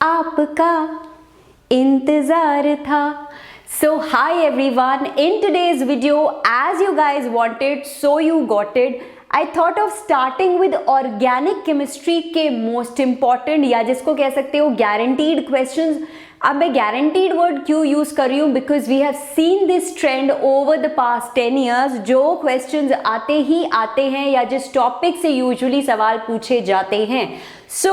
आपका इंतजार था. So hi everyone, in today's video, as you guys wanted, so you got it. I thought of starting with organic chemistry के most important या जिसको कह सकते हो guaranteed questions. अब मैं guaranteed word क्यों यूज कर रही हूँ? Because we have seen this trend over the past 10 years. जो questions आते ही आते हैं या जिस topic से usually सवाल पूछे जाते हैं. So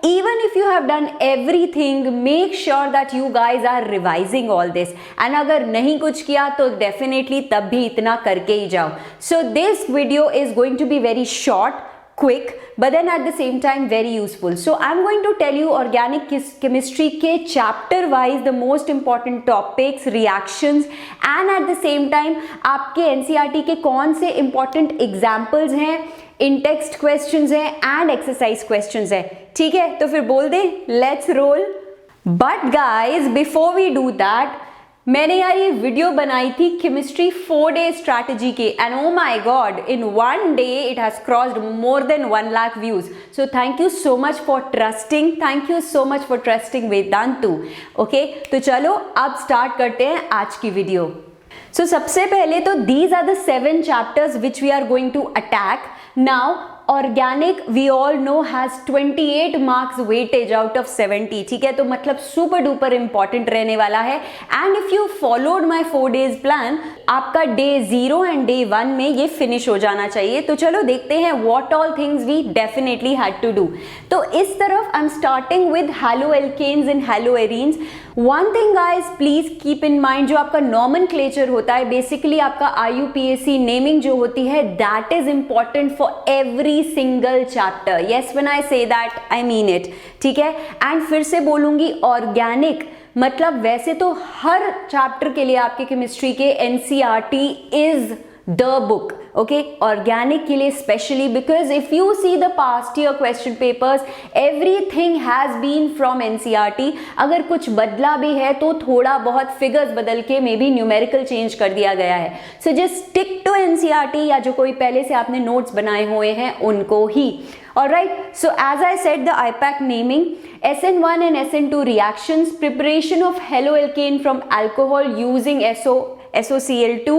even if you have done everything, make sure that you guys are revising all this. And अगर नहीं कुछ किया तो definitely तब भी इतना करके ही जाओ. So this video is going to be very short, quick, but then at the same time very useful. So I'm going to tell you organic chemistry के chapter wise the most important topics, reactions, and at the same time आपके NCERT के कौन से important examples हैं, in text questions हैं and exercise questions हैं. ठीक है, तो फिर बोल दे let's roll. But guys before we do that, मैंने यार ये वीडियो बनाई थी केमिस्ट्री 4-day स्ट्रैटेजी के end oh my god, in 1 day it has crossed more than 1 lakh views. So thank you so much for trusting, thank you so much for trusting Vedantu. Okay, तो चलो अब start करते हैं आज की video. So सबसे पहले तो these are the 7 chapters which we are going to attack. Now organic we all know has 28 marks weightage out of 70. ठीक है, तो मतलब super duper important रहने वाला है. And if you followed my 4 days plan, आपका day 0 and day 1 में ये finish हो जाना चाहिए. तो चलो देखते हैं what all things we definitely had to do. तो इस तरफ I'm starting with haloalkanes and haloarenes. One thing guys, please keep in mind, जो आपका nomenclature होता है, basically आपका IUPAC naming जो होती है, that is important for every single chapter. Yes, when I say that, I mean it. ठीक है, and फिर से बोलूंगी organic मतलब वैसे तो हर चैप्टर के लिए आपके केमिस्ट्री के NCERT is the book. Okay, organic के लिए specially because if you see the past year question papers, everything has been from NCERT. अगर कुछ बदला भी है तो थोड़ा बहुत figures बदल के मे बी numerical change कर दिया गया है. So just stick to NCERT या जो कोई पहले से आपने notes बनाए हुए हैं उनको ही. Alright, so as I said, the IPAC naming, SN1 and SN2 reactions, preparation of haloalkane from alcohol using SOCl2,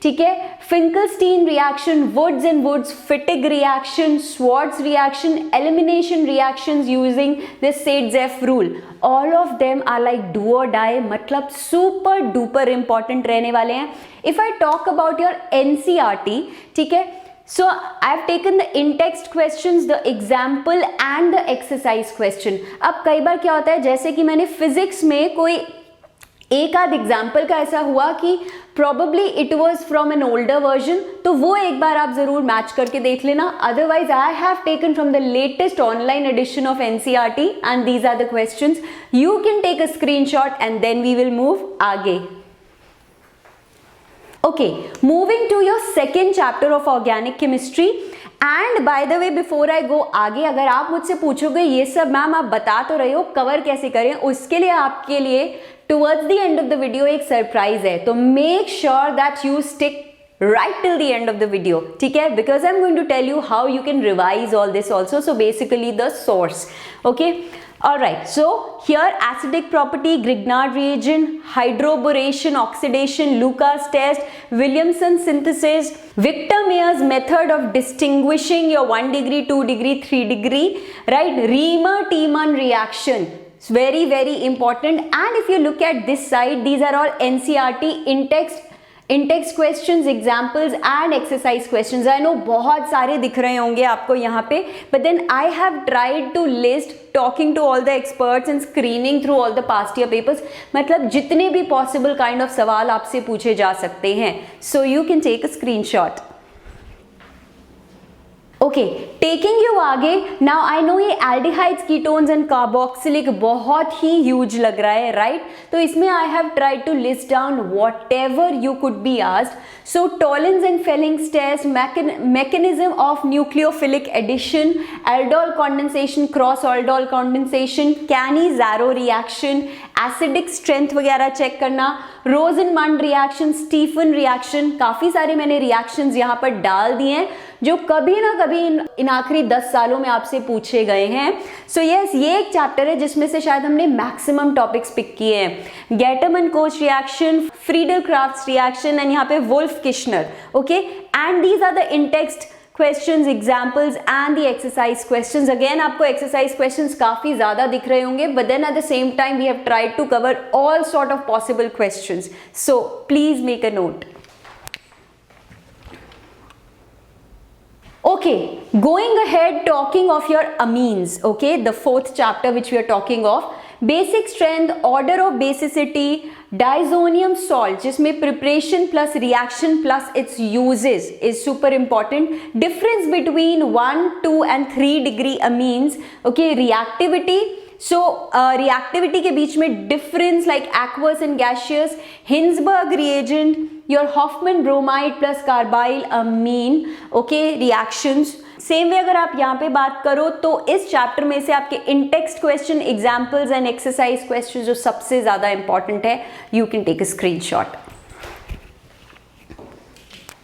ठीक है, Finkelstein reaction, Woods and Woods, Fittig reaction, Schwartz reaction, elimination reactions using the Saint-Joseph rule. All of them are like do or die, मतलब super duper important रहने वाले हैं. If I talk about your NCERT, ठीक है, so I have taken the in-text questions, the example and the exercise question. अब कई बार क्या होता है, जैसे कि मैंने फिजिक्स में कोई एक आध एग्जाम्पल का ऐसा हुआ कि probably it was from an older version, तो वो एक बार आप जरूर मैच करके देख लेना. Otherwise I have taken from the latest online edition of NCERT and these are the questions. You can take a screenshot and then we will move आगे. Okay, moving to your second chapter of organic chemistry. And by the way, before I go आगे, अगर आप मुझसे पूछोगे ये सब ma'am आप बता तो रहे हो, कवर कैसे करें, उसके लिए आपके लिए towards the end of the video एक सरप्राइज है. तो make sure that you stick right till the end of the video. ठीक है, because I'm going to tell you how you can revise all this also. So basically the source. Okay. Alright, so here acidic property, Grignard reagent, hydroboration, oxidation, Lucas test, Williamson synthesis, Victor Mayer's method of distinguishing your 1 degree, 2 degree, 3 degree, right? Riemer-Tiemann reaction. It's very, very important. And if you look at this side, these are all NCERT in-text questions, examples and exercise questions. I know बहुत सारे दिख रहे होंगे आपको यहाँ पे, but then I have tried to list, talking to all the experts and screening through all the past year papers, मतलब जितने भी possible kind of सवाल आपसे पूछे जा सकते हैं. So you can take a screenshot. Okay, taking you आगे. नाउ आई नो ये एल्डिहाइड्स, कीटोन्स एंड कार्बोक्सिलिक बहुत ही ह्यूज लग रहा है, राइट? तो इसमें I have tried to list down whatever you could be asked. So Tollens and Fehling's test, mechanism of nucleophilic addition, aldol condensation, cross aldol condensation, Cannizzaro reaction, acidic strength वगैरह check करना, रोजनमंड reaction, Stephen reaction, काफी सारे मैंने reactions यहाँ पर डाल दिए हैं जो कभी ना कभी इन आखिरी 10 सालों में आपसे पूछे गए हैं। सो यस, ये एक चैप्टर है जिसमें से शायद हमने मैक्सिमम टॉपिक्स पिक किए हैं। Gattermann Koch reaction, Friedel Crafts reaction and यहाँ पे Wolff Kishner, okay, and these are the in text questions, examples and the exercise questions. Again आपको एक्सरसाइज क्वेश्चंस काफी ज्यादा दिख रहे होंगे, but then at the same time we have tried to cover all sort of possible questions, so please make a note. Okay, going ahead talking of your amines, okay, the fourth chapter which we are talking of, basic strength, order of basicity, diazonium salt जिसमें preparation plus reaction plus its uses is super important, difference between 1, 2 and 3 degree amines, okay, reactivity, so reactivity के बीच में difference like aqueous and gaseous, Hinsberg reagent, your Hoffman bromide plus carbyl amine, okay, reactions. Same way अगर आप यहाँ पे बात करो तो इस चैप्टर में से आपके in text question, examples and exercise question जो सबसे ज्यादा इंपॉर्टेंट है, you can take a screenshot.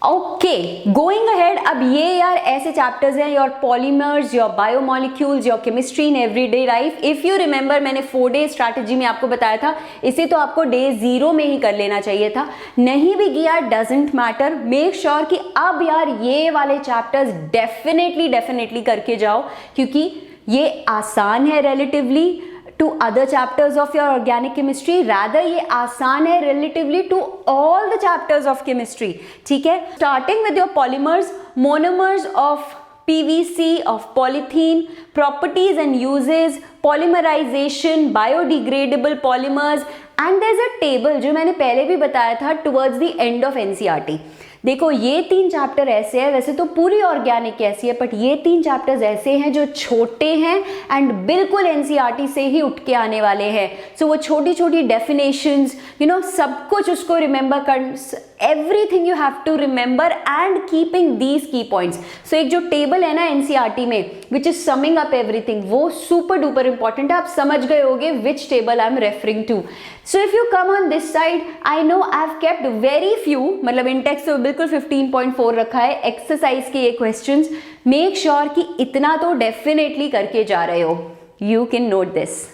Okay, going ahead, अब ये यार ऐसे चैप्टर्स हैं, your polymers, your biomolecules, your chemistry in everyday life. If you remember, मैंने 4-day स्ट्रैटेजी में आपको बताया था, इसे तो आपको डे 0 में ही कर लेना चाहिए था, नहीं भी किया डजंट मैटर, मेक श्योर कि अब यार ये वाले चैप्टर्स डेफिनेटली करके जाओ, क्योंकि ये आसान है relatively to other chapters of your organic chemistry, rather ये आसान है relatively to all the chapters of chemistry, ठीक है। Starting with your polymers, monomers of PVC, of polythene, properties and uses, polymerization, biodegradable polymers, and there's a table जो मैंने पहले भी बताया था towards the end of NCERT। देखो ये 3 चैप्टर ऐसे हैं, वैसे तो पूरी ऑर्गेनिक ऐसी है, बट ये 3 चैप्टर्स ऐसे हैं जो छोटे हैं एंड बिल्कुल एनसीईआरटी से ही उठ के आने वाले हैं। सो वो छोटी छोटी डेफिनेशंस, यू नो, सब कुछ उसको रिमेंबर कर, everything you have to remember and keeping these key points. So एक जो टेबल है ना एनसीईआरटी में which is summing up everything, वो सुपर डुपर इंपॉर्टेंट है। आप समझ गए होगे which table I am referring to. So if you come on this side, I know I have kept very few, मतलब इन टेक्स्ट बिल्कुल 15.4 रखा है एक्सरसाइज के ये क्वेश्चंस। मेक श्योर कि इतना तो डेफिनेटली करके जा रहे हो, you can note this.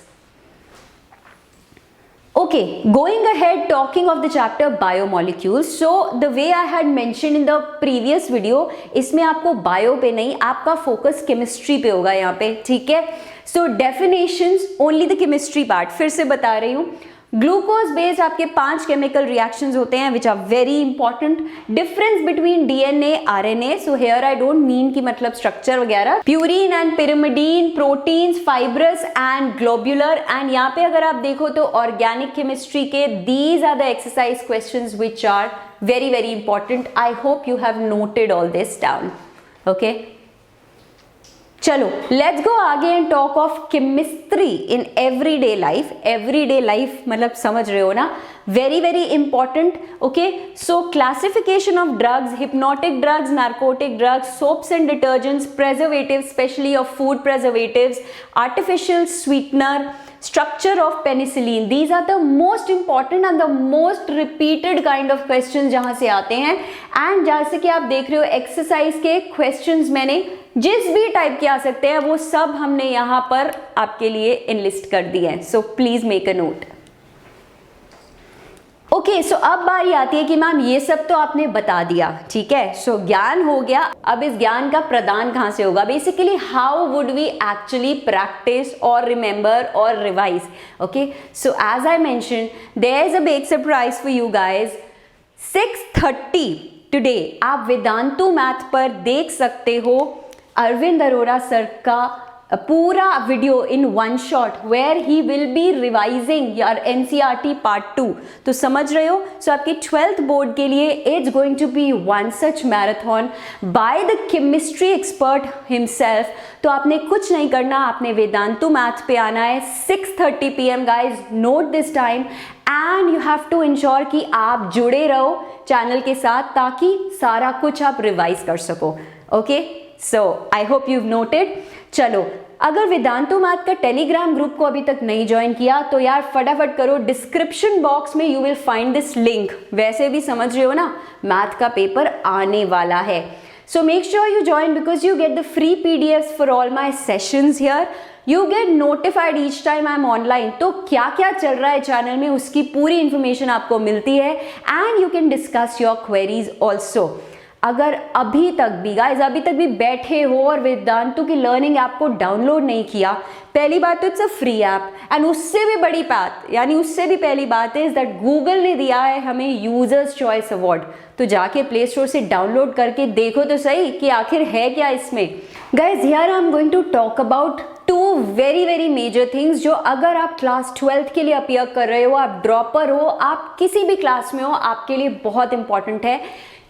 Okay, going ahead talking of the chapter biomolecules. So the way I had mentioned in the previous video, इसमें आपको bio पे नहीं, आपका focus chemistry पे होगा यहाँ पे, ठीक है। So definitions, only the chemistry part, फिर से बता रही हूँ। ग्लूकोज बेस्ड आपके 5 केमिकल रिएक्शंस होते हैं which are very important. Difference between DNA RNA, so here I don't mean कि मतलब स्ट्रक्चर वगैरह। Purine and pyrimidine, proteins, fibrous and globular. And यहाँ पे अगर आप देखो तो ऑर्गेनिक केमिस्ट्री के these are the exercise questions which are very very important. I hope you have noted all this down, okay. चलो लेट्स गो आगे and talk of chemistry in everyday life. Everyday life मतलब समझ रहे हो ना, very very important, okay. So classification of drugs, hypnotic drugs, narcotic drugs, soaps and detergents, preservatives specially of food preservatives, artificial sweetener, structure of penicillin, these are the most important and the most repeated kind of questions जहां से आते हैं। And जैसे कि आप देख रहे हो एक्सरसाइज के क्वेश्चंस मैंने जिस भी टाइप के आ सकते हैं वो सब हमने यहाँ पर आपके लिए इनलिस्ट कर दिए हैं, so please make a note. Okay, so अब बारी आती है कि मैम ये सब तो आपने बता दिया, ठीक है, सो ज्ञान हो गया, अब इस ज्ञान का प्रदान कहाँ से होगा? Basically how would we actually practice और रिमेंबर और revise? Okay, so as I mention there is a big surprise for you guys. 6:30 today आप वेदांतु मैथ पर देख सकते हो अरविंद अरोरा सर का पूरा video in one shot where he will be revising your NCERT part 2। तो समझ रहे हो, सो आपकी 12th बोर्ड के लिए it's going to be one such marathon by the chemistry expert himself. तो आपने कुछ नहीं करना, आपने वेदांतु मैथ पे आना है 6:30 PM guys, note this time and you have to ensure कि आप जुड़े रहो चैनल के साथ ताकि सारा कुछ आप रिवाइज कर सको, okay. So I hope you've noted। चलो अगर वेदांतो मैथ का टेलीग्राम ग्रुप को अभी तक नहीं ज्वाइन किया तो यार फटाफट करो, डिस्क्रिप्शन बॉक्स में you will find this link. वैसे भी समझ रहे हो ना, मैथ का पेपर आने वाला है। सो make sure you join because you get the free PDFs for all my sessions here. You get notified each time I am online. तो क्या क्या चल रहा है चैनल में उसकी पूरी इंफॉर्मेशन आपको मिलती है and you can discuss your queries also. अगर अभी तक भी बैठे हो और वेदांतु की लर्निंग ऐप को डाउनलोड नहीं किया, पहली बात तो it's a free app and उससे भी बड़ी बात, यानी उससे भी पहली बात है दैट गूगल ने दिया है हमें यूजर्स चॉइस अवार्ड। तो जाके प्ले स्टोर से डाउनलोड करके देखो तो सही कि आखिर है क्या इसमें। Guys here I am going to talk about two very major things जो अगर आप क्लास 12th के लिए अपीयर कर रहे हो, आप ड्रॉपर हो, आप किसी भी क्लास में हो, आपके लिए बहुत इंपॉर्टेंट है।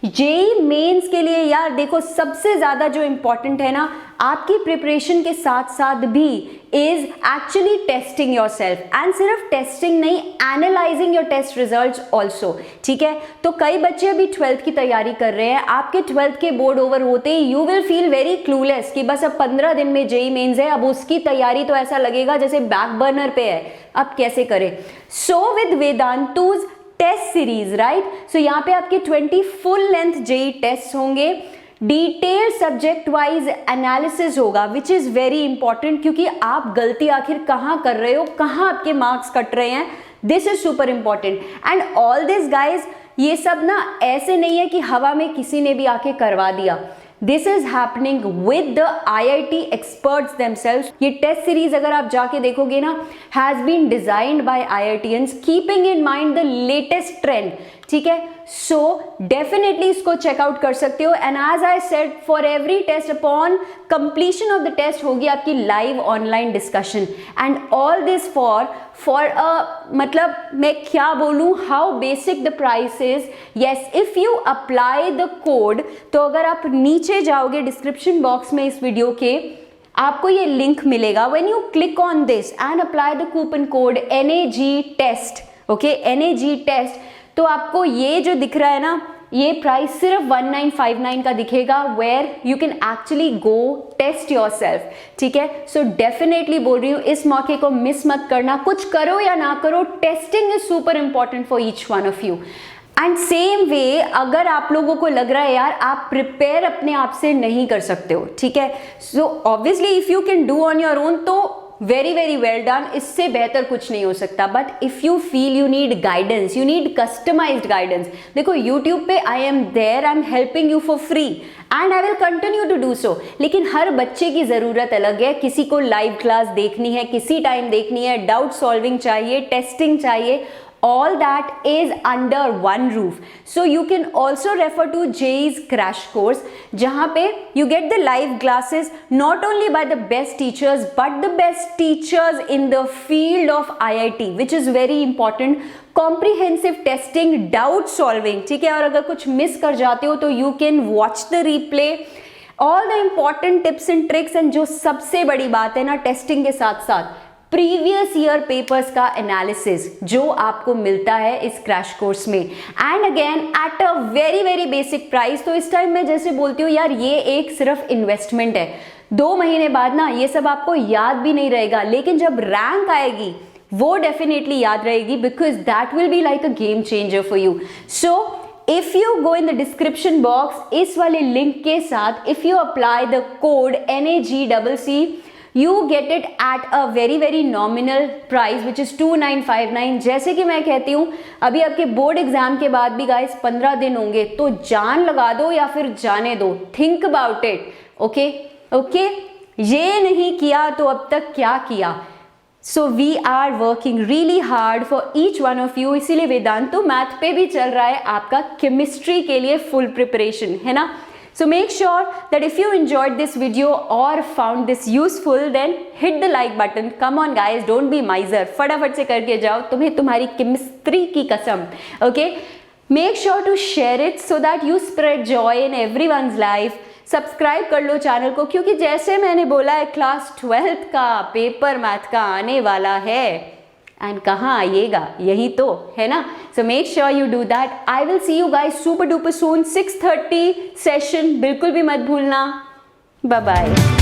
जेई मेंस के लिए यार देखो, सबसे ज्यादा जो इंपॉर्टेंट है ना आपकी प्रिपरेशन के साथ साथ भी is actually testing yourself, and सिर्फ टेस्टिंग नहीं, analysing your test results also. ठीक है, तो कई बच्चे अभी 12th की तैयारी कर रहे हैं, आपके 12th के बोर्ड ओवर होते ही you will feel very clueless कि बस अब 15 दिन में जेई मेंस है, अब उसकी तैयारी तो ऐसा लगेगा जैसे बैक बर्नर पे है, अब कैसे करें। So with Vedantu's test series, right, so यहाँ पे आपके 20 फुल लेंथ जेई टेस्ट होंगे, डिटेल सब्जेक्ट वाइज एनालिसिस होगा विच इज वेरी इंपॉर्टेंट, क्योंकि आप गलती आखिर कहाँ कर रहे हो, कहाँ आपके मार्क्स कट रहे हैं, this is super important. And all this guys, ये सब ना ऐसे नहीं है कि हवा में किसी ने भी आके करवा दिया, this is happening with the IIT experts themselves. ये टेस्ट सीरीज अगर आप जाके देखोगे ना, has been designed by IITians keeping in mind the latest trend. ठीक है, सो डेफिनेटली इसको चेकआउट कर सकते हो। And as I said, for every test upon completion of the test होगी आपकी live online discussion, and all this for मतलब मैं क्या बोलूं, how basic the price is. Yes, if you apply the code, तो अगर आप नीचे जाओगे डिस्क्रिप्शन बॉक्स में इस वीडियो के, आपको ये लिंक मिलेगा। When you click on this and apply the coupon code NAG test, okay, NAG test, तो आपको ये जो दिख रहा है ना, ये प्राइस सिर्फ 1959 का दिखेगा, where you can actually go test yourself. ठीक है, सो डेफिनेटली बोल रही हूँ, इस मौके को मिस मत करना। कुछ करो या ना करो, testing is super important for each one of you. And same way, अगर आप लोगों को लग रहा है यार आप प्रिपेयर अपने आप से नहीं कर सकते हो, ठीक है, so obviously if you can do on your own तो वेरी वेल डन, इससे बेहतर कुछ नहीं हो सकता। But if you feel you need guidance, you need customised guidance, देखो यूट्यूब पे I am there, I am helping you for free and I will continue to do so. लेकिन हर बच्चे की ज़रूरत अलग है, किसी को लाइव क्लास देखनी है, किसी टाइम देखनी है, डाउट सॉल्विंग चाहिए, टेस्टिंग चाहिए, all that is under one roof. So you can also refer to JEE's crash course, जहाँ पे you get the live classes not only by the best teachers but the best teachers in the field of IIT, which is very important. Comprehensive testing, doubt solving, ठीक है, और अगर कुछ miss कर जाते हो तो you can watch the replay, all the important tips and tricks, and जो सबसे बड़ी बात है ना टेस्टिंग के साथ साथ प्रीवियस ईयर पेपर्स का एनालिसिस जो आपको मिलता है इस क्रैश कोर्स में, and again at a very basic price. तो इस टाइम मैं जैसे बोलती हूँ यार, ये एक सिर्फ इन्वेस्टमेंट है, 2 महीने बाद ना ये सब आपको याद भी नहीं रहेगा, लेकिन जब रैंक आएगी वो डेफिनेटली याद रहेगी, because that will be like a game changer for you. So if you go in the description box, इस वाले लिंक के साथ, if you apply the code NAGCC, you get it at a very nominal price which is 2959। जैसे कि मैं कहती हूँ, अभी आपके बोर्ड एग्जाम के बाद भी गाइस 15 दिन होंगे, तो जान लगा दो या फिर जाने दो, थिंक अबाउट इट, ओके। ये नहीं किया तो अब तक क्या किया। So we are working really hard for each one of you, इसीलिए वेदांतो मैथ पे भी चल रहा है आपका केमिस्ट्री के लिए फुल प्रिपरेशन, है ना। So make sure that if you enjoyed this video or found this useful, then hit the like button. Come on guys, don't be miser. फटाफट से करके जाओ, तुम्हें तुम्हारी केमिस्ट्री की कसम, okay? Make sure to share it so that you spread joy in everyone's life. Subscribe कर लो channel को, क्योंकि जैसे मैंने बोला है क्लास 12th का पेपर मैथ का आने वाला है, एंड कहाँ आइएगा, यही तो है ना। So make sure you do that. I will see you guys super duper soon, 6:30 session, बिल्कुल भी मत भूलना। Bye bye.